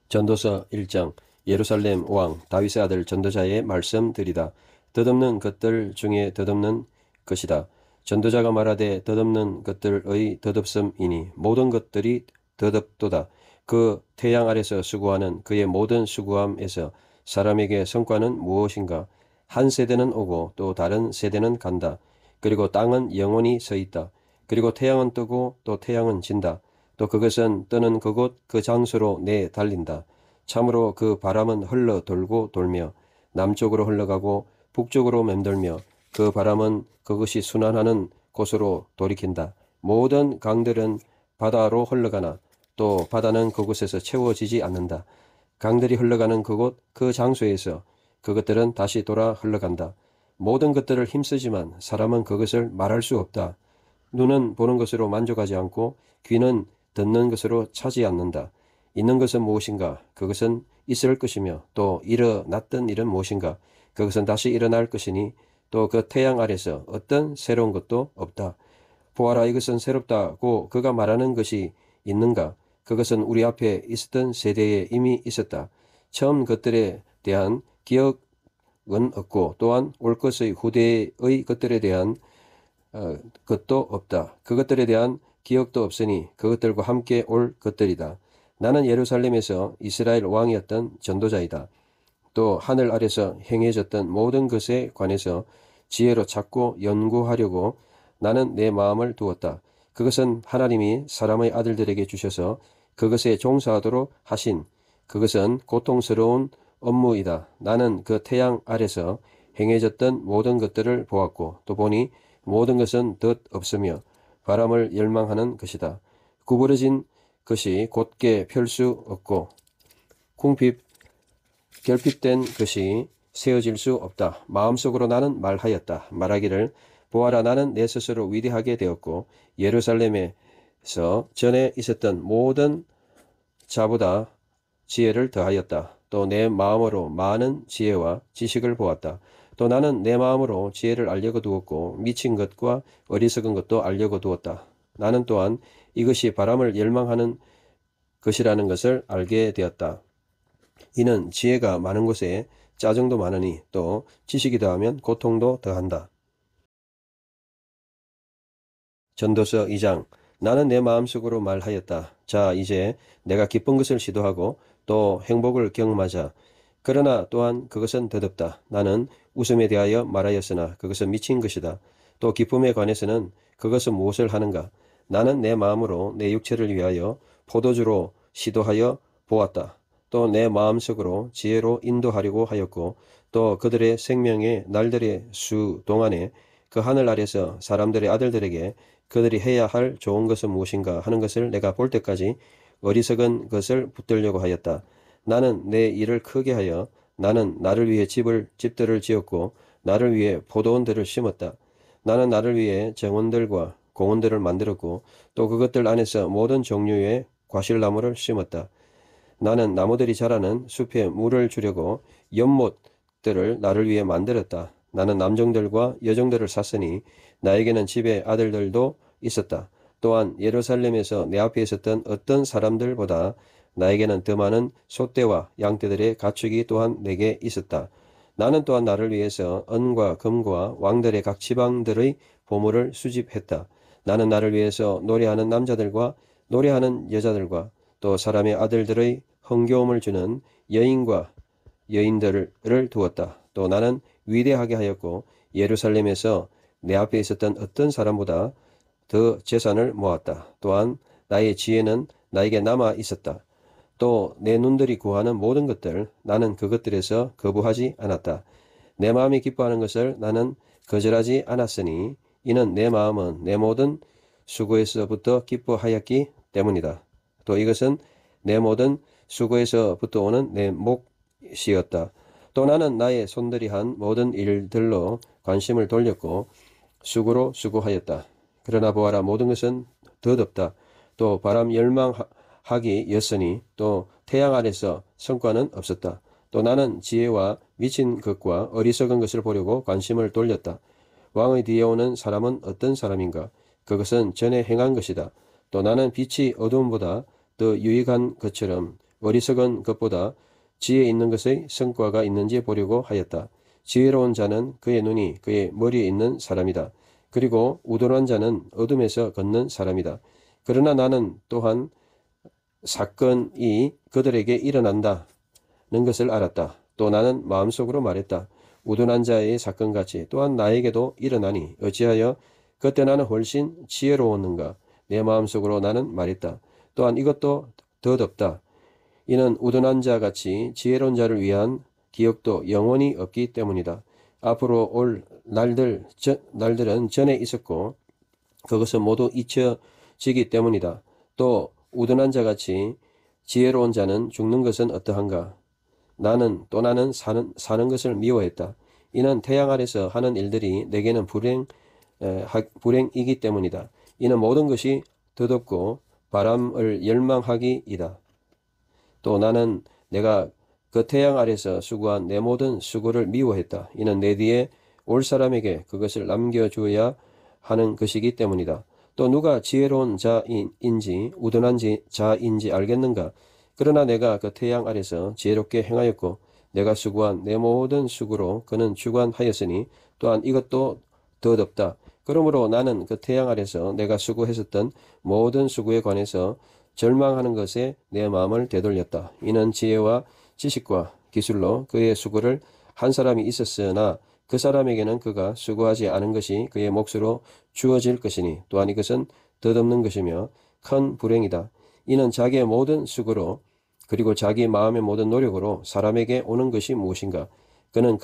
전도서 1장. 예루살렘 왕 다윗의 아들 전도자의 말씀드리다. 덧없는 것들 중에 덧없는 것이다. 전도자가 말하되 덧없는 것들의 덧없음이니 모든 것들이 덧없도다. 그 태양 아래서 수고하는 그의 모든 수고함에서 사람에게 성과는 무엇인가? 한 세대는 오고 또 다른 세대는 간다. 그리고 땅은 영원히 서 있다. 그리고 태양은 뜨고 또 태양은 진다. 또 그것은 뜨는 그곳 그 장소로 내 달린다. 참으로 그 바람은 흘러 돌고 돌며 남쪽으로 흘러가고 북쪽으로 맴돌며 그 바람은 그것이 순환하는 곳으로 돌이킨다. 모든 강들은 바다로 흘러가나 또 바다는 그곳에서 채워지지 않는다. 강들이 흘러가는 그곳 그 장소에서 그것들은 다시 돌아 흘러간다. 모든 것들을 힘쓰지만 사람은 그것을 말할 수 없다. 눈은 보는 것으로 만족하지 않고 귀는 듣는 것으로 차지 않는다. 있는 것은 무엇인가? 그것은 있을 것이며 또 일어났던 일은 무엇인가? 그것은 다시 일어날 것이니 또 그 태양 아래서 어떤 새로운 것도 없다. 보아라, 이것은 새롭다고 그가 말하는 것이 있는가? 그것은 우리 앞에 있었던 세대에 이미 있었다. 처음 것들에 대한 기억은 없고 또한 올 것의 후대의 것들에 대한 것도 없다. 그것들에 대한 기억도 없으니 그것들과 함께 올 것들이다. 나는 예루살렘에서 이스라엘 왕이었던 전도자이다. 또 하늘 아래서 행해졌던 모든 것에 관해서 지혜로 찾고 연구하려고 나는 내 마음을 두었다. 그것은 하나님이 사람의 아들들에게 주셔서 그것에 종사하도록 하신 그것은 고통스러운 업무이다. 나는 그 태양 아래서 행해졌던 모든 것들을 보았고 또 보니 모든 것은 덧 없으며 바람을 열망하는 것이다. 구부러진 것이 곧게 펼 수 없고 결핍된 것이 세워질 수 없다. 마음속으로 나는 말하였다. 말하기를 보아라, 나는 내 스스로 위대하게 되었고 예루살렘에서 전에 있었던 모든 자보다 지혜를 더하였다. 또 내 마음으로 많은 지혜와 지식을 보았다. 또 나는 내 마음으로 지혜를 알려고 두었고 미친 것과 어리석은 것도 알려고 두었다. 나는 또한 이것이 바람을 열망하는 것이라는 것을 알게 되었다. 이는 지혜가 많은 곳에 짜증도 많으니 또 지식이 더하면 고통도 더한다. 전도서 2장. 나는 내 마음속으로 말하였다. 자, 이제 내가 기쁜 것을 시도하고 또 행복을 경험하자. 그러나 또한 그것은 덧없다. 나는 웃음에 대하여 말하였으나 그것은 미친 것이다. 또 기쁨에 관해서는 그것은 무엇을 하는가? 나는 내 마음으로 내 육체를 위하여 포도주로 시도하여 보았다. 또 내 마음속으로 지혜로 인도하려고 하였고 또 그들의 생명의 날들의 수 동안에 그 하늘 아래서 사람들의 아들들에게 그들이 해야 할 좋은 것은 무엇인가 하는 것을 내가 볼 때까지 어리석은 것을 붙들려고 하였다. 나는 내 일을 크게 하여 나는 나를 위해 집들을 지었고 나를 위해 포도원들을 심었다. 나는 나를 위해 정원들과 공원들을 만들었고 또 그것들 안에서 모든 종류의 과실나무를 심었다. 나는 나무들이 자라는 숲에 물을 주려고 연못들을 나를 위해 만들었다. 나는 남종들과 여종들을 샀으니 나에게는 집에 아들들도 있었다. 또한 예루살렘에서 내 앞에 있었던 어떤 사람들보다 나에게는 더 많은 소떼와 양떼들의 가축이 또한 내게 있었다. 나는 또한 나를 위해서 은과 금과 왕들의 각 지방들의 보물을 수집했다. 나는 나를 위해서 노래하는 남자들과 노래하는 여자들과 또 사람의 아들들의 흥겨움을 주는 여인과 여인들을 두었다. 또 나는 위대하게 하였고 예루살렘에서 내 앞에 있었던 어떤 사람보다 더 재산을 모았다. 또한 나의 지혜는 나에게 남아 있었다. 또 내 눈들이 구하는 모든 것들 나는 그것들에서 거부하지 않았다. 내 마음이 기뻐하는 것을 나는 거절하지 않았으니 이는 내 마음은 내 모든 수고에서부터 기뻐하였기 때문이다. 또 이것은 내 모든 수고에서부터 오는 내 몫이었다. 또 나는 나의 손들이 한 모든 일들로 관심을 돌렸고 수고로 수고하였다. 그러나 보아라, 모든 것은 덧없다. 또 바람 열망하기였으니 또 태양 아래서 성과는 없었다. 또 나는 지혜와 미친 것과 어리석은 것을 보려고 관심을 돌렸다. 왕의 뒤에 오는 사람은 어떤 사람인가? 그것은 전에 행한 것이다. 또 나는 빛이 어두움보다 더 유익한 것처럼 어리석은 것보다 지혜 있는 것의 성과가 있는지 보려고 하였다. 지혜로운 자는 그의 눈이 그의 머리에 있는 사람이다. 그리고 우둔한 자는 어둠에서 걷는 사람이다. 그러나 나는 또한 사건이 그들에게 일어난다는 것을 알았다. 또 나는 마음속으로 말했다. 우둔한 자의 사건같이 또한 나에게도 일어나니 어찌하여 그때 나는 훨씬 지혜로웠는가. 내 마음속으로 나는 말했다. 또한 이것도 덧없다. 이는 우둔한 자같이 지혜로운 자를 위한 기억도 영원히 없기 때문이다. 앞으로 올 날들은 전에 있었고 그것은 모두 잊혀지기 때문이다. 또 우둔한 자같이 지혜로운 자는 죽는 것은 어떠한가? 나는 사는 것을 미워했다. 이는 태양 아래서 하는 일들이 내게는 불행이기 때문이다. 이는 모든 것이 덧없고 바람을 열망하기이다. 또 나는 내가 그 태양 아래서 수고한 내 모든 수고를 미워했다. 이는 내 뒤에 올 사람에게 그것을 남겨주어야 하는 것이기 때문이다. 또 누가 지혜로운 자인지 우둔한 자인지 알겠는가? 그러나 내가 그 태양 아래서 지혜롭게 행하였고 내가 수고한 내 모든 수고로 그는 주관하였으니 또한 이것도 덧없다. 그러므로 나는 그 태양 아래서 내가 수고했었던 모든 수고에 관해서 절망하는 것에 내 마음을 되돌렸다. 이는 지혜와 지식과 기술로 그의 수고를 한 사람이 있었으나 그 사람에게는 그가 수고하지 않은 것이 그의 몫으로 주어질 것이니 또한 이것은 덧없는 것이며 큰 불행이다. 이는 자기의 모든 수고로 그리고 자기 마음의 모든 노력으로 사람에게 오는 것이 무엇인가? 그는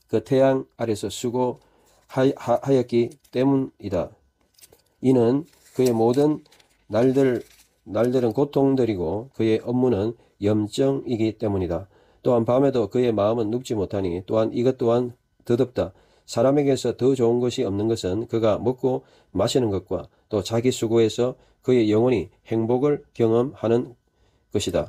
그 태양 아래서 수고하였기 때문이다. 이는 그의 모든 날들은 고통들이고 그의 업무는 염증이기 때문이다. 또한 밤에도 그의 마음은 눕지 못하니 또한 이것 또한 덧없다. 사람에게서 더 좋은 것이 없는 것은 그가 먹고 마시는 것과 또 자기 수고에서 그의 영혼이 행복을 경험하는 것이다.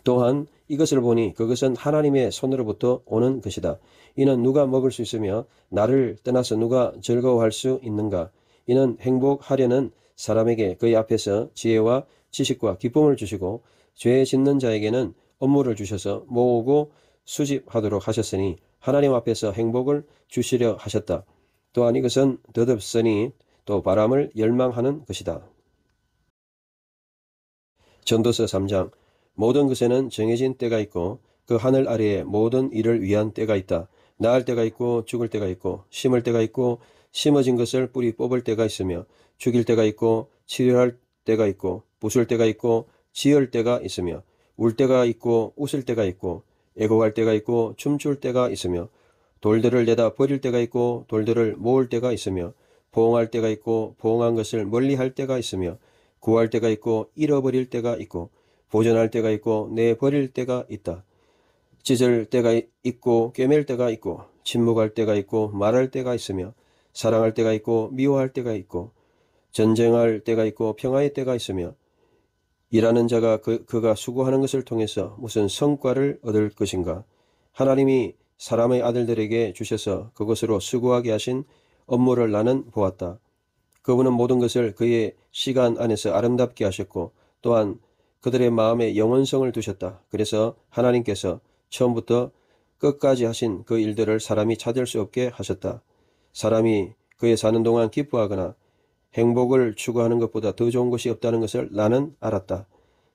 또한 이것을 보니 그것은 하나님의 손으로부터 오는 것이다. 이는 누가 먹을 수 있으며 나를 떠나서 누가 즐거워할 수 있는가? 이는 행복하려는 사람에게 그의 앞에서 지혜와 지식과 기쁨을 주시고 죄 짓는 자에게는 업무를 주셔서 모으고 수집하도록 하셨으니 하나님 앞에서 행복을 주시려 하셨다. 또한 이것은 덧없으니 또 바람을 열망하는 것이다. 전도서 3장. 모든 것에는 정해진 때가 있고 그 하늘 아래에 모든 일을 위한 때가 있다. 나을 때가 있고 죽을 때가 있고 심을 때가 있고 심어진 것을 뿌리 뽑을 때가 있으며 죽일 때가 있고 치료할 때가 있고 부술 때가 있고 지을 때가 있으며 울 때가 있고 웃을 때가 있고 애곡할 때가 있고 춤출 때가 있으며 돌들을 내다 버릴 때가 있고 돌들을 모을 때가 있으며 포옹할 때가 있고 포옹한 것을 멀리할 때가 있으며 구할 때가 있고 잃어버릴 때가 있고 보존할 때가 있고 내버릴 때가 있다. 찢을 때가 있고 꿰맬 때가 있고 침묵할 때가 있고 말할 때가 있으며 사랑할 때가 있고 미워할 때가 있고 전쟁할 때가 있고 평화의 때가 있으며 일하는 자가 그가 수고하는 것을 통해서 무슨 성과를 얻을 것인가? 하나님이 사람의 아들들에게 주셔서 그것으로 수고하게 하신 업무를 나는 보았다. 그분은 모든 것을 그의 시간 안에서 아름답게 하셨고 또한 그들의 마음에 영원성을 두셨다. 그래서 하나님께서 처음부터 끝까지 하신 그 일들을 사람이 찾을 수 없게 하셨다. 사람이 그의 사는 동안 기뻐하거나 행복을 추구하는 것보다 더 좋은 것이 없다는 것을 나는 알았다.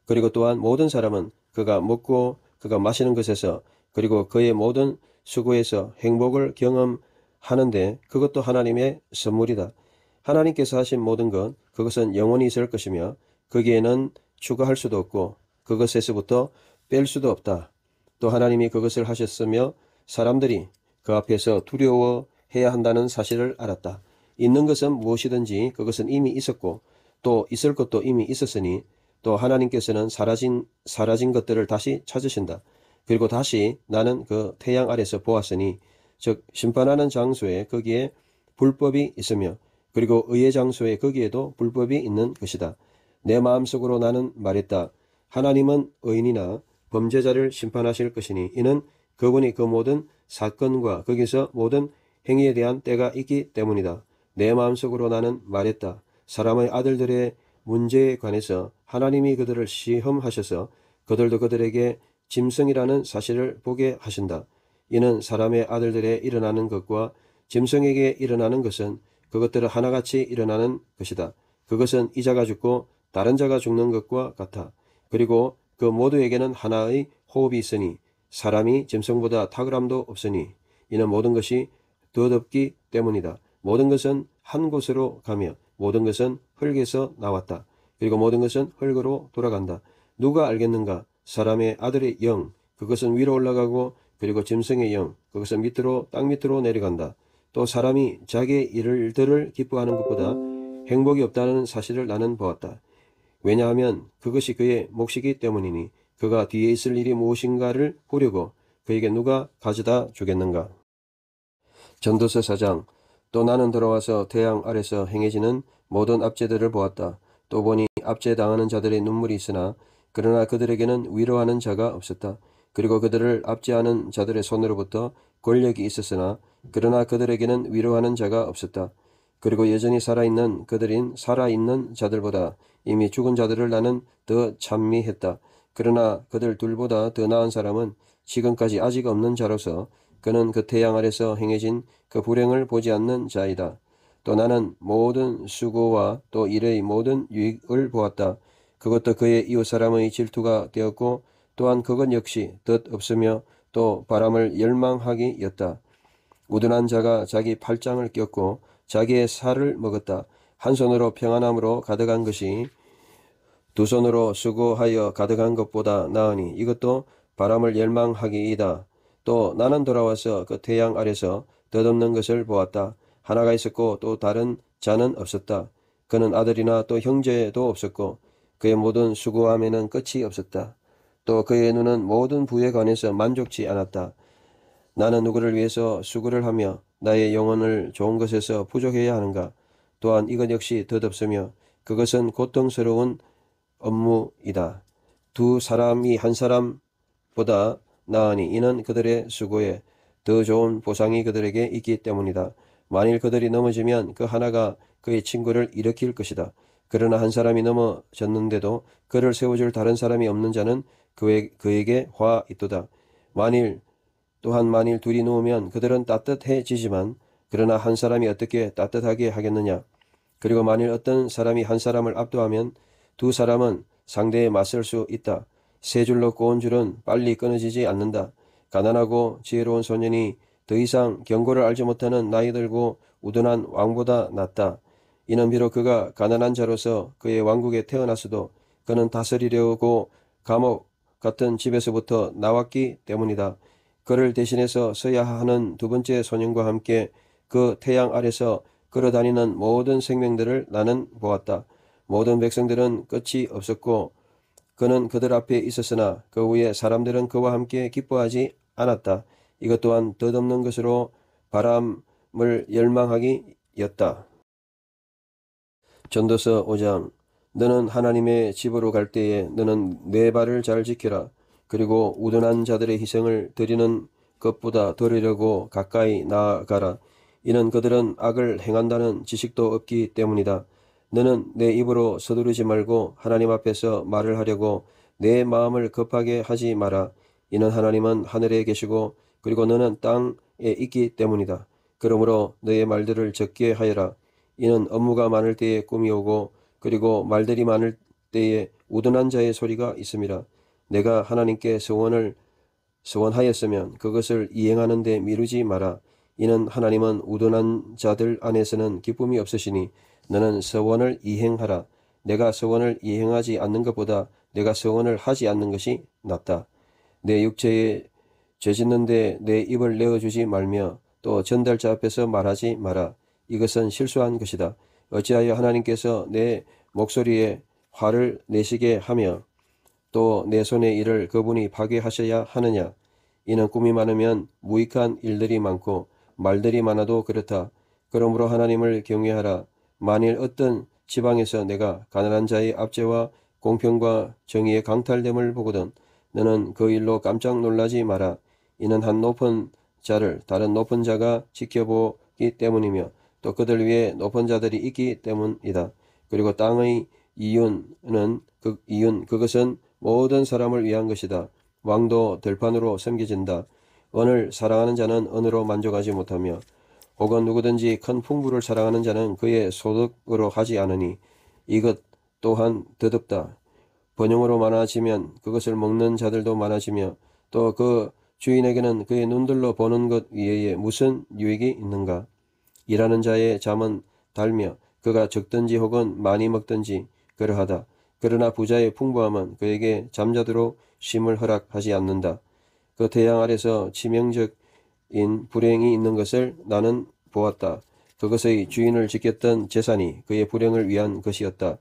그리고 또한 모든 사람은 그가 먹고 그가 마시는 것에서 그리고 그의 모든 수고에서 행복을 경험하는데 그것도 하나님의 선물이다. 하나님께서 하신 모든 것, 그것은 영원히 있을 것이며 거기에는 추가할 수도 없고 그것에서부터 뺄 수도 없다. 또 하나님이 그것을 하셨으며 사람들이 그 앞에서 두려워해야 한다는 사실을 알았다. 있는 것은 무엇이든지 그것은 이미 있었고 또 있을 것도 이미 있었으니 또 하나님께서는 사라진 것들을 다시 찾으신다. 그리고 다시 나는 그 태양 아래서 보았으니 즉 심판하는 장소에 거기에 불법이 있으며 그리고 의의 장소에 거기에도 불법이 있는 것이다. 내 마음속으로 나는 말했다. 하나님은 의인이나 범죄자를 심판하실 것이니 이는 그분이 그 모든 사건과 거기서 모든 행위에 대한 때가 있기 때문이다. 내 마음속으로 나는 말했다. 사람의 아들들의 문제에 관해서 하나님이 그들을 시험하셔서 그들도 그들에게 짐승이라는 사실을 보게 하신다. 이는 사람의 아들들에 일어나는 것과 짐승에게 일어나는 것은 그것들은 하나같이 일어나는 것이다. 그것은 이 자가 죽고 다른 자가 죽는 것과 같아. 그리고 그 모두에게는 하나의 호흡이 있으니 사람이 짐승보다 탁월함도 없으니 이는 모든 것이 더덥기 때문이다. 모든 것은 한 곳으로 가며 모든 것은 흙에서 나왔다. 그리고 모든 것은 흙으로 돌아간다. 누가 알겠는가? 사람의 아들의 영, 그것은 위로 올라가고 그리고 짐승의 영, 그것은 밑으로 땅 밑으로 내려간다. 또 사람이 자기의 일들을 기뻐하는 것보다 행복이 없다는 사실을 나는 보았다. 왜냐하면 그것이 그의 몫이기 때문이니 그가 뒤에 있을 일이 무엇인가를 보려고 그에게 누가 가져다 주겠는가? 전도서 4장. 또 나는 돌아와서 태양 아래서 행해지는 모든 압제들을 보았다. 또 보니 압제당하는 자들의 눈물이 있으나 그러나 그들에게는 위로하는 자가 없었다. 그리고 그들을 압제하는 자들의 손으로부터 권력이 있었으나 그러나 그들에게는 위로하는 자가 없었다. 그리고 여전히 살아있는 그들인 살아있는 자들보다 이미 죽은 자들을 나는 더 찬미했다. 그러나 그들 둘보다 더 나은 사람은 지금까지 아직 없는 자로서 그는 그 태양 아래서 행해진 그 불행을 보지 않는 자이다. 또 나는 모든 수고와 또 일의 모든 유익을 보았다. 그것도 그의 이웃 사람의 질투가 되었고 또한 그것 역시 뜻없으며 또 바람을 열망하기였다. 우둔한 자가 자기 팔짱을 꼈고 자기의 살을 먹었다. 한 손으로 평안함으로 가득한 것이 두 손으로 수고하여 가득한 것보다 나으니 이것도 바람을 열망하기이다. 또 나는 돌아와서 그 태양 아래서 덧없는 것을 보았다. 하나가 있었고 또 다른 자는 없었다. 그는 아들이나 또 형제도 없었고 그의 모든 수고함에는 끝이 없었다. 또 그의 눈은 모든 부에 관해서 만족치 않았다. 나는 누구를 위해서 수고를 하며 나의 영혼을 좋은 것에서 부족해야 하는가? 또한 이것 역시 덧없으며 그것은 고통스러운 업무이다. 두 사람이 한 사람보다 나으니 이는 그들의 수고에 더 좋은 보상이 그들에게 있기 때문이다. 만일 그들이 넘어지면 그 하나가 그의 친구를 일으킬 것이다. 그러나 한 사람이 넘어졌는데도 그를 세워줄 다른 사람이 없는 자는 그에게 화 있도다. 또한 만일 둘이 누우면 그들은 따뜻해지지만 그러나 한 사람이 어떻게 따뜻하게 하겠느냐? 그리고 만일 어떤 사람이 한 사람을 압도하면 두 사람은 상대에 맞설 수 있다. 세 줄로 꼬은 줄은 빨리 끊어지지 않는다. 가난하고 지혜로운 소년이 더 이상 경고를 알지 못하는 나이 들고 우둔한 왕보다 낫다. 이는 비록 그가 가난한 자로서 그의 왕국에 태어났어도 그는 다스리려고 감옥 같은 집에서부터 나왔기 때문이다. 그를 대신해서 서야 하는 두 번째 소년과 함께 그 태양 아래서 걸어다니는 모든 생명들을 나는 보았다. 모든 백성들은 끝이 없었고 그는 그들 앞에 있었으나 그 후에 사람들은 그와 함께 기뻐하지 않았다. 이것 또한 덧없는 것으로 바람을 열망하기였다. 전도서 5장. 너는 하나님의 집으로 갈 때에 너는 내 발을 잘 지켜라. 그리고 우둔한 자들의 희생을 드리는 것보다 드리려고 가까이 나아가라. 이는 그들은 악을 행한다는 지식도 없기 때문이다. 너는 내 입으로 서두르지 말고 하나님 앞에서 말을 하려고 내 마음을 급하게 하지 마라. 이는 하나님은 하늘에 계시고 그리고 너는 땅에 있기 때문이다. 그러므로 너의 말들을 적게 하여라. 이는 업무가 많을 때에 꿈이 오고 그리고 말들이 많을 때에 우둔한 자의 소리가 있음이라. 내가 하나님께 서원하였으면 그것을 이행하는 데 미루지 마라. 이는 하나님은 우둔한 자들 안에서는 기쁨이 없으시니 너는 서원을 이행하라. 내가 서원을 이행하지 않는 것보다 내가 서원을 하지 않는 것이 낫다. 내 육체에 죄짓는데 내 입을 내어주지 말며 또 전달자 앞에서 말하지 마라. 이것은 실수한 것이다. 어찌하여 하나님께서 내 목소리에 화를 내시게 하며 또 내 손의 일을 그분이 파괴하셔야 하느냐. 이는 꿈이 많으면 무익한 일들이 많고 말들이 많아도 그렇다. 그러므로 하나님을 경외하라. 만일 어떤 지방에서 내가 가난한 자의 압제와 공평과 정의의 강탈됨을 보거든 너는 그 일로 깜짝 놀라지 마라. 이는 한 높은 자를 다른 높은 자가 지켜보기 때문이며 또 그들 위에 높은 자들이 있기 때문이다. 그리고 땅의 이윤 그것은 모든 사람을 위한 것이다. 왕도 들판으로 섬겨진다. 은을 사랑하는 자는 은으로 만족하지 못하며 혹은 누구든지 큰 풍부를 사랑하는 자는 그의 소득으로 하지 않으니 이것 또한 더덥다. 번영으로 많아지면 그것을 먹는 자들도 많아지며 또 그 주인에게는 그의 눈들로 보는 것 외에 무슨 유익이 있는가? 일하는 자의 잠은 달며 그가 적든지 혹은 많이 먹든지 그러하다. 그러나 부자의 풍부함은 그에게 잠자도록 쉼을 허락하지 않는다. 그 태양 아래서 치명적인 불행이 있는 것을 나는 보았다. 그것의 주인을 지켰던 재산이 그의 불행을 위한 것이었다.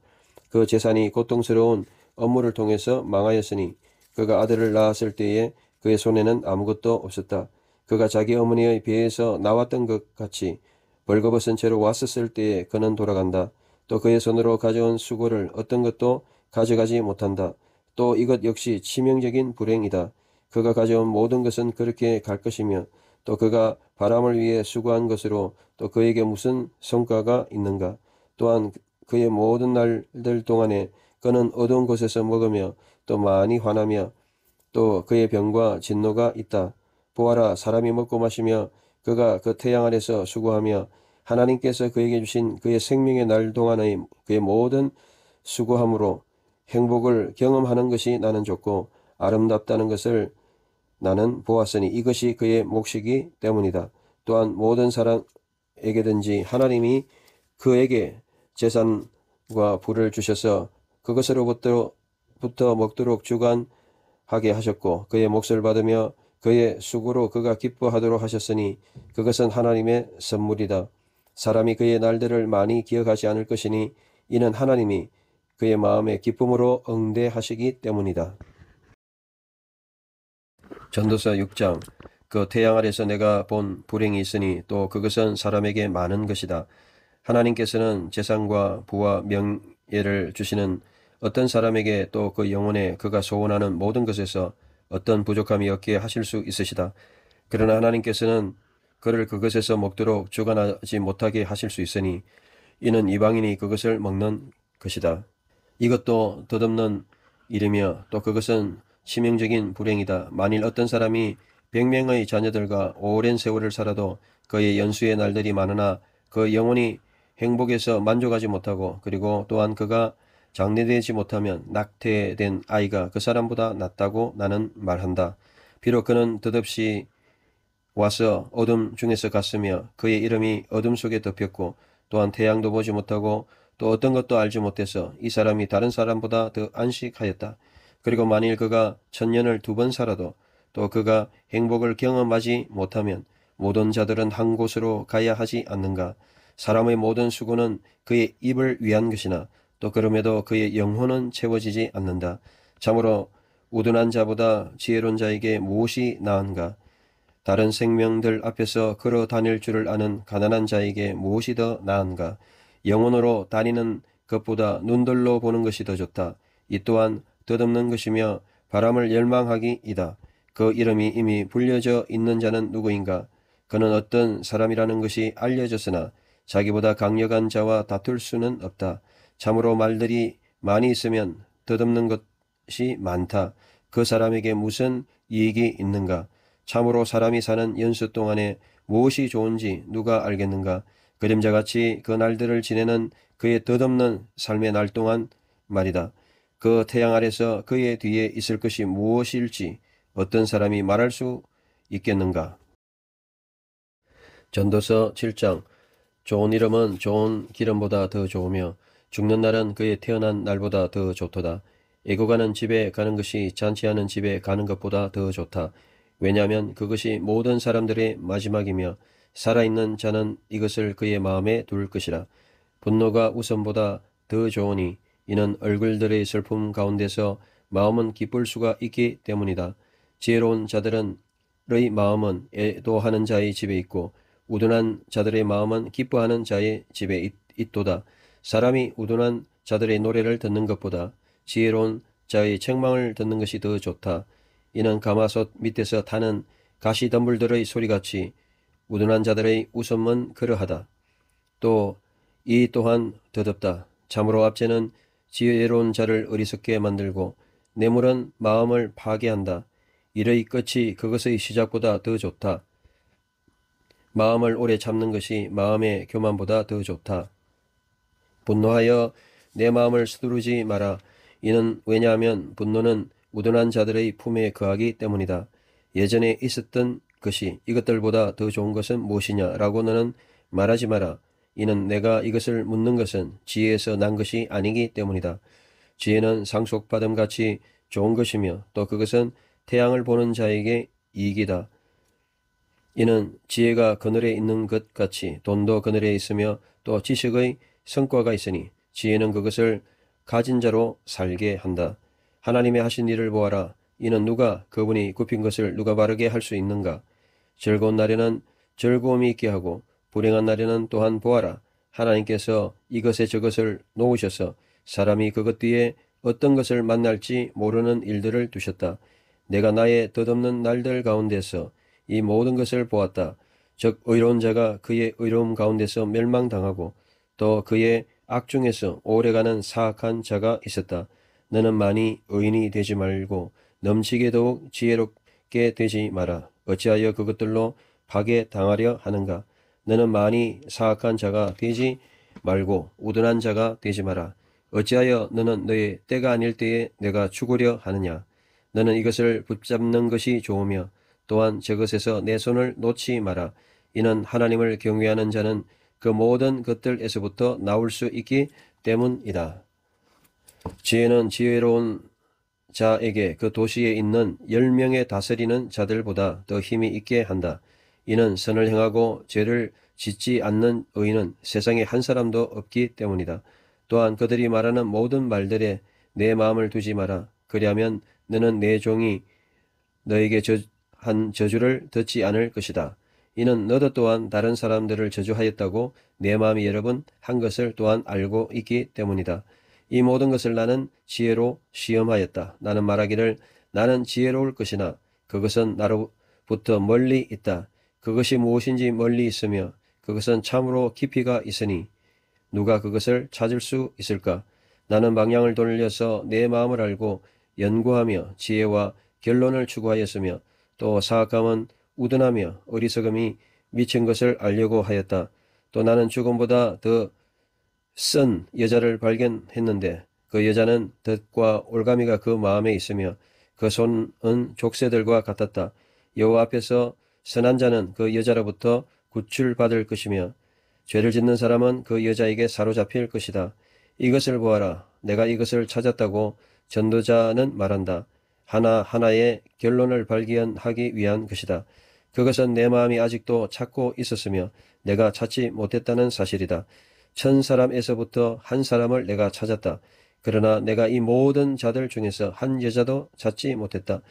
그 재산이 고통스러운 업무를 통해서 망하였으니 그가 아들을 낳았을 때에 그의 손에는 아무것도 없었다. 그가 자기 어머니의 배에서 나왔던 것 같이 벌거벗은 채로 왔었을 때에 그는 돌아간다. 또 그의 손으로 가져온 수고를 어떤 것도 가져가지 못한다. 또 이것 역시 치명적인 불행이다. 그가 가져온 모든 것은 그렇게 갈 것이며 또 그가 바람을 위해 수고한 것으로 또 그에게 무슨 성과가 있는가? 또한 그의 모든 날들 동안에 그는 어두운 곳에서 먹으며 또 많이 화나며 또 그의 병과 진노가 있다. 보아라, 사람이 먹고 마시며 그가 그 태양 아래서 수고하며 하나님께서 그에게 주신 그의 생명의 날 동안의 그의 모든 수고함으로 행복을 경험하는 것이 나는 좋고 아름답다는 것을 나는 보았으니 이것이 그의 몫이기 때문이다. 또한 모든 사람에게든지 하나님이 그에게 재산과 부를 주셔서 그것으로부터 먹도록 주관하게 하셨고 그의 몫을 받으며 그의 수고로 그가 기뻐하도록 하셨으니 그것은 하나님의 선물이다. 사람이 그의 날들을 많이 기억하지 않을 것이니 이는 하나님이 그의 마음에 기쁨으로 응대하시기 때문이다. 전도서 6장. 그 태양 아래서 내가 본 불행이 있으니 또 그것은 사람에게 많은 것이다. 하나님께서는 재산과 부와 명예를 주시는 어떤 사람에게 또 그 영혼에 그가 소원하는 모든 것에서 어떤 부족함이 없게 하실 수 있으시다. 그러나 하나님께서는 그를 그것에서 먹도록 주관하지 못하게 하실 수 있으니 이는 이방인이 그것을 먹는 것이다. 이것도 덧없는 일이며 또 그것은 치명적인 불행이다. 만일 어떤 사람이 100명의 자녀들과 오랜 세월을 살아도 그의 연수의 날들이 많으나 그 영혼이 행복에서 만족하지 못하고 그리고 또한 그가 장래되지 못하면 낙태된 아이가 그 사람보다 낫다고 나는 말한다. 비록 그는 덧없이 와서 어둠 중에서 갔으며 그의 이름이 어둠 속에 덮였고 또한 태양도 보지 못하고 또 어떤 것도 알지 못해서 이 사람이 다른 사람보다 더 안식하였다. 그리고 만일 그가 1000년을 2번 살아도 또 그가 행복을 경험하지 못하면 모든 자들은 한 곳으로 가야 하지 않는가? 사람의 모든 수고는 그의 입을 위한 것이나 또 그럼에도 그의 영혼은 채워지지 않는다. 참으로 우둔한 자보다 지혜로운 자에게 무엇이 나은가? 다른 생명들 앞에서 걸어 다닐 줄을 아는 가난한 자에게 무엇이 더 나은가? 영혼으로 다니는 것보다 눈들로 보는 것이 더 좋다. 이 또한 덧없는 것이며 바람을 열망하기이다. 그 이름이 이미 불려져 있는 자는 누구인가? 그는 어떤 사람이라는 것이 알려졌으나 자기보다 강력한 자와 다툴 수는 없다. 참으로 말들이 많이 있으면 덧없는 것이 많다. 그 사람에게 무슨 이익이 있는가? 참으로 사람이 사는 연수 동안에 무엇이 좋은지 누가 알겠는가? 그림자같이 그 날들을 지내는 그의 덧없는 삶의 날 동안 말이다. 그 태양 아래서 그의 뒤에 있을 것이 무엇일지 어떤 사람이 말할 수 있겠는가? 전도서 7장. 좋은 이름은 좋은 기름보다 더 좋으며 죽는 날은 그의 태어난 날보다 더 좋도다. 애고 가는 집에 가는 것이 잔치하는 집에 가는 것보다 더 좋다. 왜냐하면 그것이 모든 사람들의 마지막이며 살아있는 자는 이것을 그의 마음에 둘 것이라. 분노가 웃음보다 더 좋으니 이는 얼굴들의 슬픔 가운데서 마음은 기쁠 수가 있기 때문이다. 지혜로운 자들의 마음은 애도하는 자의 집에 있고 우둔한 자들의 마음은 기뻐하는 자의 집에 있도다. 사람이 우둔한 자들의 노래를 듣는 것보다 지혜로운 자의 책망을 듣는 것이 더 좋다. 이는 가마솥 밑에서 타는 가시덤불들의 소리같이 우둔한 자들의 웃음은 그러하다. 또 이 또한 더덥다. 참으로 압제는 지혜로운 자를 어리석게 만들고 뇌물은 마음을 파괴한다. 일의 끝이 그것의 시작보다 더 좋다. 마음을 오래 참는 것이 마음의 교만보다 더 좋다. 분노하여 내 마음을 서두르지 마라. 이는 왜냐하면 분노는 우둔한 자들의 품에 거하기 때문이다. 예전에 있었던 것이 이것들보다 더 좋은 것은 무엇이냐라고 너는 말하지 마라. 이는 내가 이것을 묻는 것은 지혜에서 난 것이 아니기 때문이다. 지혜는 상속받음같이 좋은 것이며 또 그것은 태양을 보는 자에게 이익이다. 이는 지혜가 그늘에 있는 것 같이 돈도 그늘에 있으며 또 지식의 성과가 있으니 지혜는 그것을 가진 자로 살게 한다. 하나님의 하신 일을 보아라. 이는 누가 그분이 굽힌 것을 누가 바르게 할 수 있는가? 즐거운 날에는 즐거움이 있게 하고 불행한 날에는 또한 보아라. 하나님께서 이것에 저것을 놓으셔서 사람이 그것 뒤에 어떤 것을 만날지 모르는 일들을 두셨다. 내가 나의 덧없는 날들 가운데서 이 모든 것을 보았다. 즉 의로운 자가 그의 의로움 가운데서 멸망당하고 또 그의 악중에서 오래가는 사악한 자가 있었다. 너는 많이 의인이 되지 말고 넘치게 더욱 지혜롭게 되지 마라. 어찌하여 그것들로 파괴당하려 하는가? 너는 많이 사악한 자가 되지 말고 우둔한 자가 되지 마라. 어찌하여 너는 너의 때가 아닐 때에 내가 죽으려 하느냐? 너는 이것을 붙잡는 것이 좋으며 또한 저것에서 내 손을 놓지 마라. 이는 하나님을 경외하는 자는 그 모든 것들에서부터 나올 수 있기 때문이다. 지혜는 지혜로운 자에게 그 도시에 있는 10명의 다스리는 자들보다 더 힘이 있게 한다. 이는 선을 행하고 죄를 짓지 않는 의인은 세상에 한 사람도 없기 때문이다. 또한 그들이 말하는 모든 말들에 내 마음을 두지 마라. 그리하면 너는 내 종이 너에게 한 저주를 듣지 않을 것이다. 이는 너도 또한 다른 사람들을 저주하였다고 내 마음이 여러 번 한 것을 또한 알고 있기 때문이다. 이 모든 것을 나는 지혜로 시험하였다. 나는 말하기를 나는 지혜로울 것이나 그것은 나로부터 멀리 있다. 그것이 무엇인지 멀리 있으며 그것은 참으로 깊이가 있으니 누가 그것을 찾을 수 있을까? 나는 방향을 돌려서 내 마음을 알고 연구하며 지혜와 결론을 추구하였으며 또 사악함은 우둔하며 어리석음이 미친 것을 알려고 하였다. 또 나는 죽음보다 더 쓴 여자를 발견했는데 그 여자는 덫과 올가미가 그 마음에 있으며 그 손은 족쇄들과 같았다. 여호와 앞에서 선한 자는 그 여자로부터 구출받을 것이며 죄를 짓는 사람은 그 여자에게 사로잡힐 것이다. 이것을 보아라. 내가 이것을 찾았다고 전도자는 말한다. 하나하나의 결론을 발견하기 위한 것이다. 그것은 내 마음이 아직도 찾고 있었으며 내가 찾지 못했다는 사실이다. 1000사람에서부터 한 사람을 내가 찾았다. 그러나 내가 이 모든 자들 중에서 한 여자도 찾지 못했다.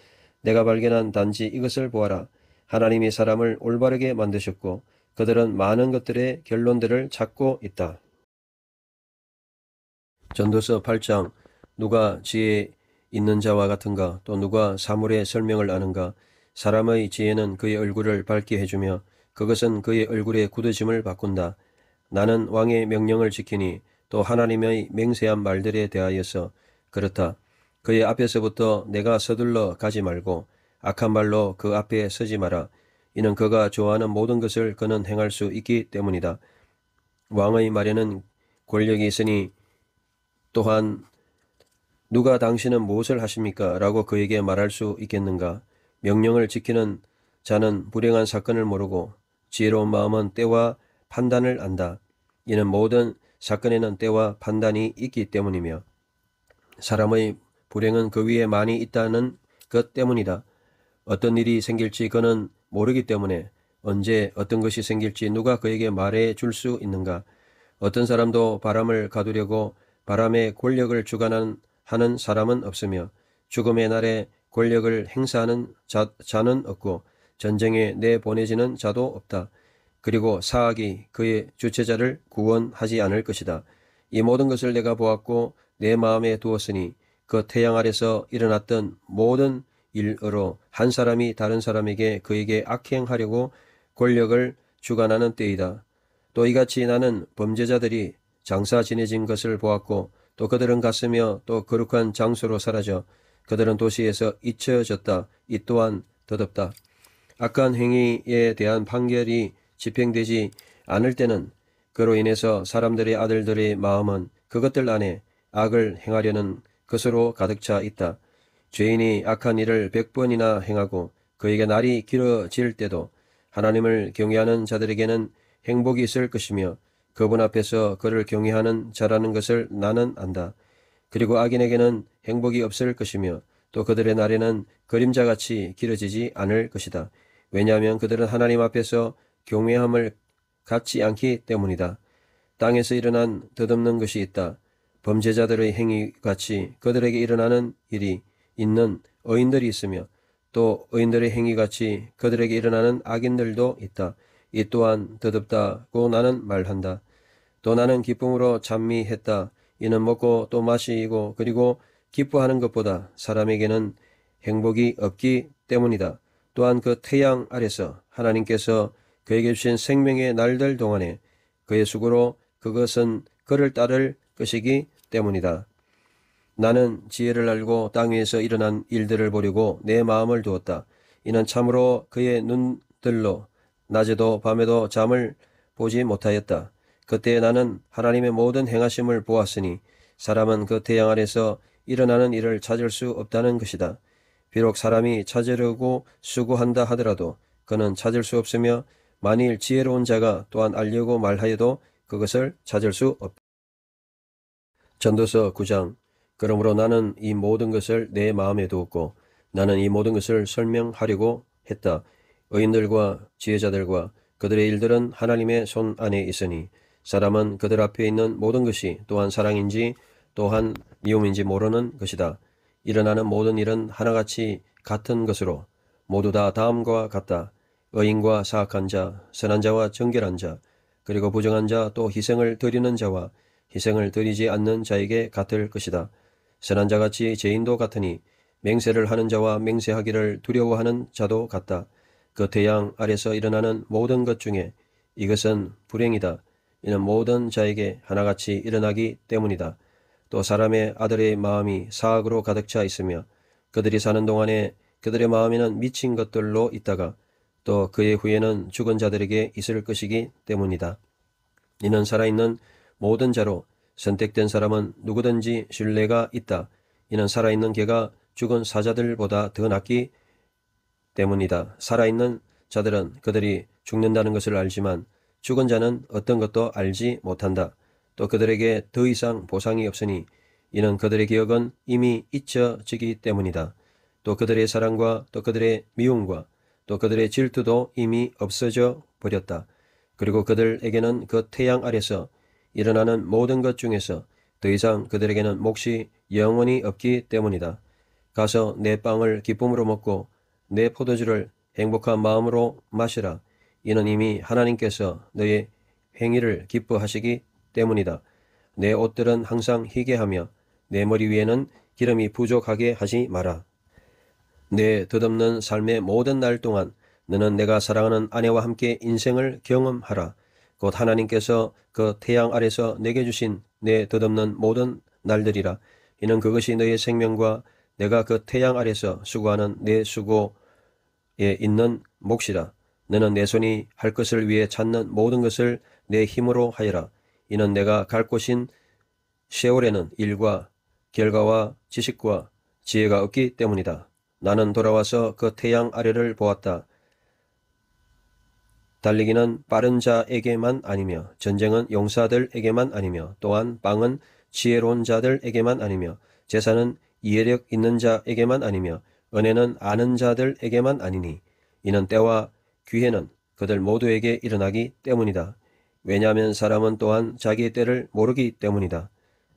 내가 발견한 단지 이것을 보아라. 하나님이 사람을 올바르게 만드셨고 그들은 많은 것들의 결론들을 찾고 있다. 전도서 8장 누가 지혜 있는 자와 같은가? 또 누가 사물의 설명을 아는가? 사람의 지혜는 그의 얼굴을 밝게 해주며 그것은 그의 얼굴의 굳어짐을 바꾼다. 나는 왕의 명령을 지키니 또 하나님의 맹세한 말들에 대하여서 그렇다. 그의 앞에서부터 내가 서둘러 가지 말고 악한 말로 그 앞에 서지 마라. 이는 그가 좋아하는 모든 것을 그는 행할 수 있기 때문이다. 왕의 말에는 권력이 있으니 또한 누가 당신은 무엇을 하십니까? 라고 그에게 말할 수 있겠는가? 명령을 지키는 자는 불행한 사건을 모르고 지혜로운 마음은 때와 판단을 안다. 이는 모든 사건에는 때와 판단이 있기 때문이며 사람의 불행은 그 위에 많이 있다는 것 때문이다. 어떤 일이 생길지 그는 모르기 때문에 언제 어떤 것이 생길지 누가 그에게 말해 줄 수 있는가? 어떤 사람도 바람을 가두려고 바람의 권력을 주관하는 사람은 없으며 죽음의 날에 권력을 행사하는 자는 없고 전쟁에 내보내지는 자도 없다. 그리고 사악이 그의 주체자를 구원하지 않을 것이다. 이 모든 것을 내가 보았고 내 마음에 두었으니 그 태양 아래서 일어났던 모든 일으로 한 사람이 다른 사람에게 그에게 악행하려고 권력을 주관하는 때이다. 또 이같이 나는 범죄자들이 장사 지내진 것을 보았고 또 그들은 갔으며 또 거룩한 장소로 사라져 그들은 도시에서 잊혀졌다. 이 또한 더덥다. 악한 행위에 대한 판결이 집행되지 않을 때는 그로 인해서 사람들의 아들들의 마음은 그것들 안에 악을 행하려는 것으로 가득 차 있다. 죄인이 악한 일을 100번이나 행하고 그에게 날이 길어질 때도 하나님을 경외하는 자들에게는 행복이 있을 것이며 그분 앞에서 그를 경외하는 자라는 것을 나는 안다. 그리고 악인에게는 행복이 없을 것이며 또 그들의 날에는 그림자같이 길어지지 않을 것이다. 왜냐하면 그들은 하나님 앞에서 경외함을 갖지 않기 때문이다. 땅에서 일어난 덧없는 것이 있다. 범죄자들의 행위같이 그들에게 일어나는 일이 있는 의인들이 있으며 또 의인들의 행위같이 그들에게 일어나는 악인들도 있다. 이 또한 더덥다고 나는 말한다. 또 나는 기쁨으로 찬미했다. 이는 먹고 또 마시고 그리고 기뻐하는 것보다 사람에게는 행복이 없기 때문이다. 또한 그 태양 아래서 하나님께서 그에게 주신 생명의 날들 동안에 그의 수고로 그것은 그를 따를 것이기 때문이다. 나는 지혜를 알고 땅 위에서 일어난 일들을 보려고 내 마음을 두었다. 이는 참으로 그의 눈들로 낮에도 밤에도 잠을 보지 못하였다. 그때 나는 하나님의 모든 행하심을 보았으니 사람은 그 태양 아래서 일어나는 일을 찾을 수 없다는 것이다. 비록 사람이 찾으려고 수고한다 하더라도 그는 찾을 수 없으며 만일 지혜로운 자가 또한 알려고 말하여도 그것을 찾을 수 없다. 전도서 9장. 그러므로 나는 이 모든 것을 내 마음에 두었고 나는 이 모든 것을 설명하려고 했다. 의인들과 지혜자들과 그들의 일들은 하나님의 손 안에 있으니 사람은 그들 앞에 있는 모든 것이 또한 사랑인지 또한 미움인지 모르는 것이다. 일어나는 모든 일은 하나같이 같은 것으로 모두 다 다음과 같다. 의인과 사악한 자, 선한 자와 정결한 자, 그리고 부정한 자 또 희생을 드리는 자와 희생을 드리지 않는 자에게 같을 것이다. 선한 자같이 죄인도 같으니 맹세를 하는 자와 맹세하기를 두려워하는 자도 같다. 그 태양 아래서 일어나는 모든 것 중에 이것은 불행이다. 이는 모든 자에게 하나같이 일어나기 때문이다. 또 사람의 아들의 마음이 사악으로 가득 차 있으며 그들이 사는 동안에 그들의 마음에는 미친 것들로 있다가 또 그의 후에는 죽은 자들에게 있을 것이기 때문이다. 이는 살아있는 모든 자로 선택된 사람은 누구든지 신뢰가 있다. 이는 살아있는 개가 죽은 사자들보다 더 낫기 때문이다. 살아있는 자들은 그들이 죽는다는 것을 알지만 죽은 자는 어떤 것도 알지 못한다. 또 그들에게 더 이상 보상이 없으니 이는 그들의 기억은 이미 잊혀지기 때문이다. 또 그들의 사랑과 또 그들의 미움과 또 그들의 질투도 이미 없어져 버렸다. 그리고 그들에게는 그 태양 아래서 일어나는 모든 것 중에서 더 이상 그들에게는 몫이 영원히 없기 때문이다. 가서 내 빵을 기쁨으로 먹고 내 포도주를 행복한 마음으로 마시라. 이는 이미 하나님께서 너의 행위를 기뻐하시기 때문이다. 내 옷들은 항상 희게하며 내 머리 위에는 기름이 부족하게 하지 마라. 내 덧없는 삶의 모든 날 동안 너는 내가 사랑하는 아내와 함께 인생을 경험하라. 곧 하나님께서 그 태양 아래서 내게 주신 내 덧없는 모든 날들이라. 이는 그것이 너의 생명과 내가 그 태양 아래서 수고하는 내 수고에 있는 몫이라. 너는 내 손이 할 것을 위해 찾는 모든 것을 내 힘으로 하여라. 이는 내가 갈 곳인 세월에는 일과 결과와 지식과 지혜가 없기 때문이다. 나는 돌아와서 그 태양 아래를 보았다. 달리기는 빠른 자에게만 아니며 전쟁은 용사들에게만 아니며 또한 빵은 지혜로운 자들에게만 아니며 제사는 이해력 있는 자에게만 아니며 은혜는 아는 자들에게만 아니니 이는 때와 기회는 그들 모두에게 일어나기 때문이다. 왜냐하면 사람은 또한 자기의 때를 모르기 때문이다.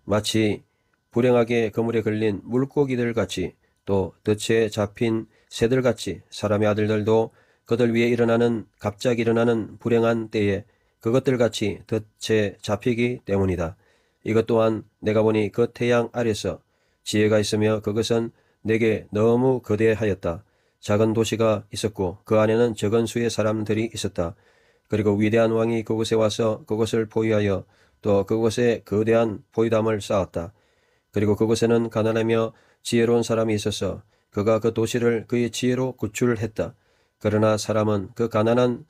마치 불행하게 그물에 걸린 물고기들 같이 또 덫에 잡힌 새들 같이 사람의 아들들도 그들 위에 일어나는 갑자기 일어나는 불행한 때에 그것들 같이 덫에 잡히기 때문이다. 이것 또한 내가 보니 그 태양 아래서 지혜가 있으며 그것은 내게 너무 거대하였다. 작은 도시가 있었고 그 안에는 적은 수의 사람들이 있었다. 그리고 위대한 왕이 그곳에 와서 그곳을 포위하여 또 그곳에 거대한 포위담을 쌓았다. 그리고 그곳에는 가난하며 지혜로운 사람이 있어서 그가 그 도시를 그의 지혜로 구출했다. 그러나 사람은 그 가난한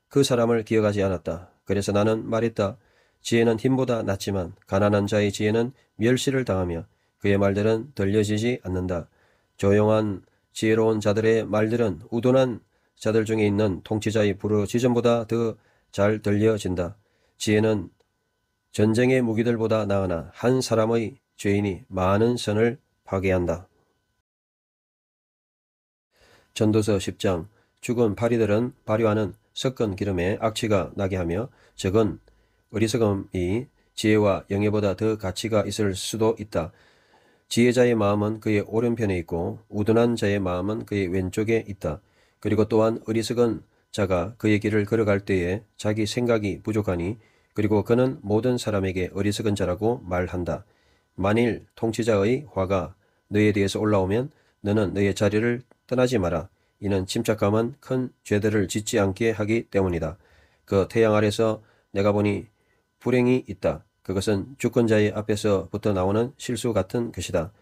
그 사람을 기억하지 않았다. 그래서 나는 말했다. 지혜는 힘보다 낫지만 가난한 자의 지혜는 멸시를 당하며 그의 말들은 들려지지 않는다. 조용한 지혜로운 자들의 말들은 우둔한 자들 중에 있는 통치자의 부르짖음보다 더 잘 들려진다. 지혜는 전쟁의 무기들보다 나으나 한 사람의 죄인이 많은 선을 파괴한다. 전도서 10장. 죽은 파리들은 발효하는 섞은 기름에 악취가 나게 하며 적은 어리석음이 지혜와 영예보다 더 가치가 있을 수도 있다. 지혜자의 마음은 그의 오른편에 있고 우둔한 자의 마음은 그의 왼쪽에 있다. 그리고 또한 어리석은 자가 그의 길을 걸어갈 때에 자기 생각이 부족하니 그리고 그는 모든 사람에게 어리석은 자라고 말한다. 만일 통치자의 화가 너에 대해서 올라오면 너는 너의 자리를 떠나지 마라. 이는 침착함은 큰 죄들을 짓지 않게 하기 때문이다. 그 태양 아래서 내가 보니 불행이 있다. 그것은 주권자의 앞에서부터 나오는 실수 같은 것이다.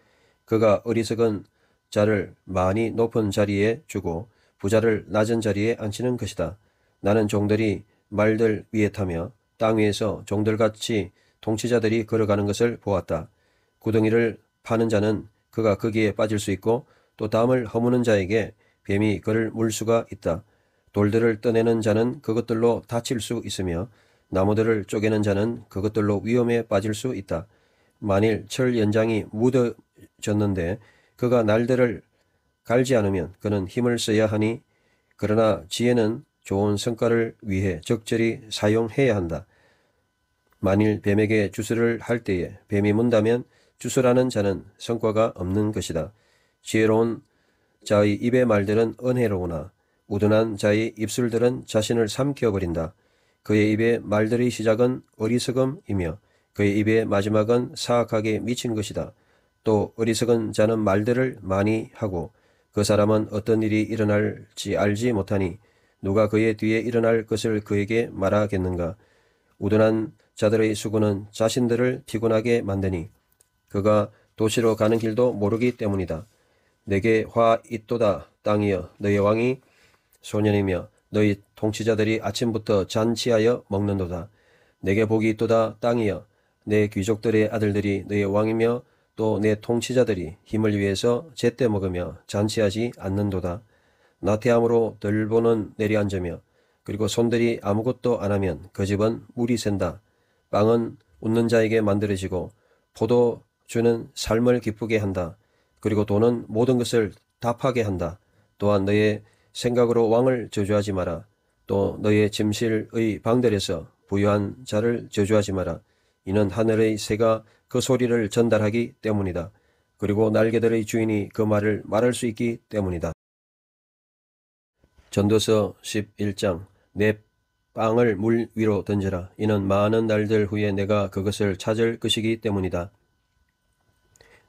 그가 어리석은 자를 많이 높은 자리에 주고 부자를 낮은 자리에 앉히는 것이다. 나는 종들이 말들 위에 타며 땅 위에서 종들같이 통치자들이 걸어가는 것을 보았다. 구덩이를 파는 자는 그가 거기에 빠질 수 있고 또 담을 허무는 자에게 뱀이 그를 물 수가 있다. 돌들을 떠내는 자는 그것들로 다칠 수 있으며 나무들을 쪼개는 자는 그것들로 위험에 빠질 수 있다. 만일 철 연장이 묻어졌는데 그가 날들을 갈지 않으면 그는 힘을 써야 하니 그러나 지혜는 좋은 성과를 위해 적절히 사용해야 한다. 만일 뱀에게 주술을 할 때에 뱀이 문다면 주술하는 자는 성과가 없는 것이다. 지혜로운 자의 입의 말들은 은혜로우나 우둔한 자의 입술들은 자신을 삼켜버린다. 그의 입의 말들의 시작은 어리석음이며 그의 입의 마지막은 사악하게 미친 것이다. 또 어리석은 자는 말들을 많이 하고 그 사람은 어떤 일이 일어날지 알지 못하니 누가 그의 뒤에 일어날 것을 그에게 말하겠는가. 우둔한 자들의 수고는 자신들을 피곤하게 만드니 그가 도시로 가는 길도 모르기 때문이다. 내게 화 있도다 땅이여 너희 왕이 소년이며 너희 통치자들이 아침부터 잔치하여 먹는도다. 내게 복이 있도다 땅이여 내 귀족들의 아들들이 너희 왕이며 또 내 통치자들이 힘을 위해서 제때 먹으며 잔치하지 않는도다. 나태함으로 들보는 내려앉으며 그리고 손들이 아무것도 안하면 그 집은 물이 샌다. 빵은 웃는 자에게 만들어지고 포도주는 삶을 기쁘게 한다. 그리고 돈은 모든 것을 답하게 한다. 또한 너의 생각으로 왕을 저주하지 마라. 또 너의 침실의 방들에서 부유한 자를 저주하지 마라. 이는 하늘의 새가 그 소리를 전달하기 때문이다. 그리고 날개들의 주인이 그 말을 말할 수 있기 때문이다. 전도서 11장. 내 빵을 물 위로 던져라. 이는 많은 날들 후에 내가 그것을 찾을 것이기 때문이다.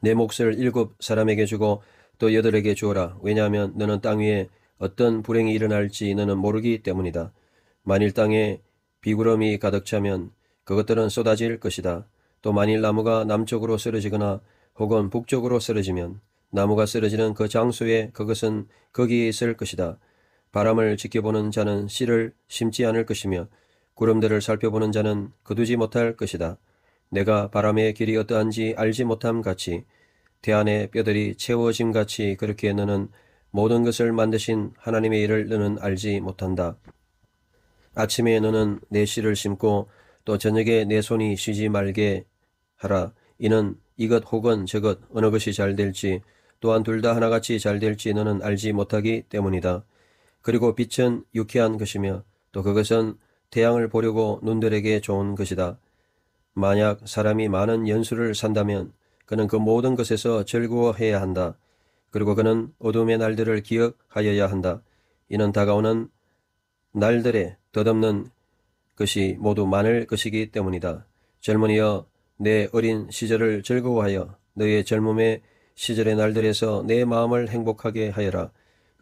내 몫을 7사람에게 주고 또 8에게 주어라. 왜냐하면 너는 땅 위에 어떤 불행이 일어날지 너는 모르기 때문이다. 만일 땅에 비구름이 가득 차면 그것들은 쏟아질 것이다. 또 만일 나무가 남쪽으로 쓰러지거나 혹은 북쪽으로 쓰러지면 나무가 쓰러지는 그 장소에 그것은 거기에 있을 것이다. 바람을 지켜보는 자는 씨를 심지 않을 것이며 구름들을 살펴보는 자는 거두지 못할 것이다. 내가 바람의 길이 어떠한지 알지 못함 같이 대안의 뼈들이 채워짐 같이 그렇게 너는 모든 것을 만드신 하나님의 일을 너는 알지 못한다. 아침에 너는 내 씨를 심고 또 저녁에 내 손이 쉬지 말게 하라. 이는 이것 혹은 저것 어느 것이 잘 될지 또한 둘 다 하나같이 잘 될지 너는 알지 못하기 때문이다. 그리고 빛은 유쾌한 것이며 또 그것은 태양을 보려고 눈들에게 좋은 것이다. 만약 사람이 많은 연수를 산다면 그는 그 모든 것에서 즐거워해야 한다. 그리고 그는 어둠의 날들을 기억하여야 한다. 이는 다가오는 날들에 덧없는 것이 모두 많을 것이기 때문이다. 젊은이여 내 어린 시절을 즐거워하여 너의 젊음의 시절의 날들에서 내 마음을 행복하게 하여라.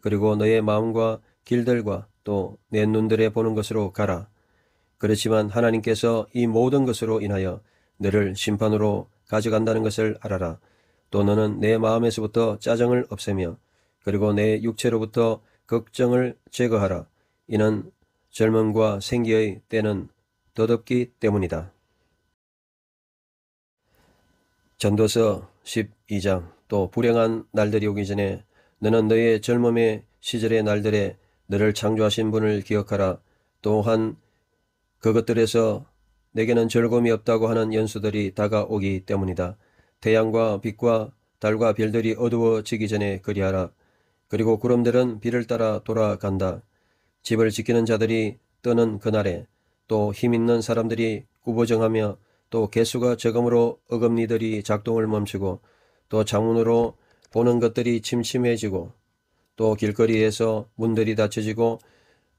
그리고 너의 마음과 길들과 또 내 눈들에 보는 것으로 가라. 그렇지만 하나님께서 이 모든 것으로 인하여 너를 심판으로 가져간다는 것을 알아라. 또 너는 내 마음에서부터 짜증을 없애며 그리고 내 육체로부터 걱정을 제거하라. 이는 젊음과 생기의 때는 덧없기 때문이다. 전도서 12장. 또 불행한 날들이 오기 전에 너는 너의 젊음의 시절의 날들에 너를 창조하신 분을 기억하라. 또한 그것들에서 내게는 즐거움이 없다고 하는 연수들이 다가오기 때문이다. 태양과 빛과 달과 별들이 어두워지기 전에 그리하라. 그리고 구름들은 비를 따라 돌아간다. 집을 지키는 자들이 떠는 그날에 또 힘있는 사람들이 꾸부정하며 또 개수가 적음으로 어금니들이 작동을 멈추고 또 창문으로 보는 것들이 침침해지고 또 길거리에서 문들이 닫혀지고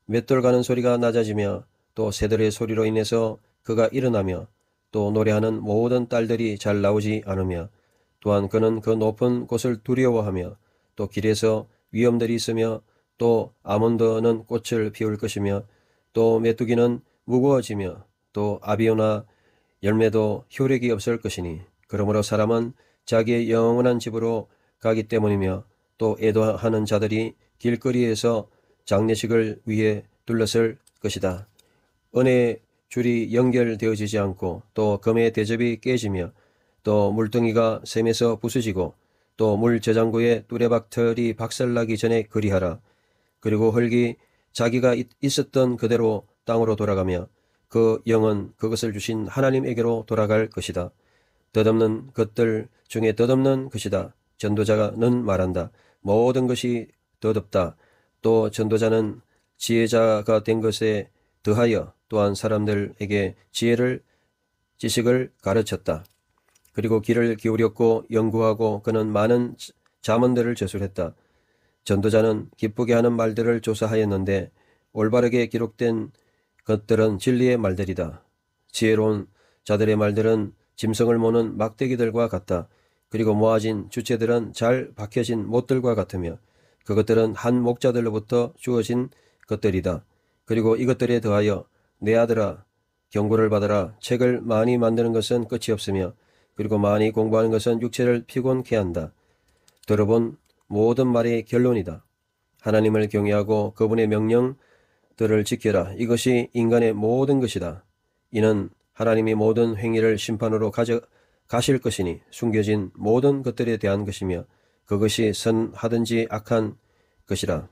맷돌 가는 소리가 낮아지며 또 새들의 소리로 인해서 그가 일어나며 또 노래하는 모든 딸들이 잘 나오지 않으며 또한 그는 그 높은 곳을 두려워하며 또 길에서 위험들이 있으며 또 아몬드는 꽃을 피울 것이며 또 메뚜기는 무거워지며 또 아비오나 열매도 효력이 없을 것이니 그러므로 사람은 자기의 영원한 집으로 가기 때문이며 또 애도하는 자들이 길거리에서 장례식을 위해 둘러설 것이다. 은혜의 줄이 연결되어지지 않고 또 금의 대접이 깨지며 또 물등이가 샘에서 부수지고 또 물 저장고의 뚜레박털이 박살나기 전에 그리하라. 그리고 흙이 자기가 있었던 그대로 땅으로 돌아가며 그 영은 그것을 주신 하나님에게로 돌아갈 것이다. 덧없는 것들 중에 덧없는 것이다. 전도자는 말한다. 모든 것이 덧없다. 또 전도자는 지혜자가 된 것에 더하여 또한 사람들에게 지식을 가르쳤다. 그리고 귀를 기울였고 연구하고 그는 많은 잠언들을 저술했다. 전도자는 기쁘게 하는 말들을 조사하였는데 올바르게 기록된 것들은 진리의 말들이다. 지혜로운 자들의 말들은 짐승을 모는 막대기들과 같다. 그리고 모아진 주체들은 잘 박혀진 못들과 같으며 그것들은 한 목자들로부터 주어진 것들이다. 그리고 이것들에 더하여 내 아들아 경고를 받아라. 책을 많이 만드는 것은 끝이 없으며 그리고 많이 공부하는 것은 육체를 피곤케 한다. 들어본 모든 말의 결론이다. 하나님을 경외하고 그분의 명령들을 지켜라. 이것이 인간의 모든 것이다. 이는 하나님이 모든 행위를 심판으로 가실 것이니 숨겨진 모든 것들에 대한 것이며 그것이 선하든지 악한 것이라.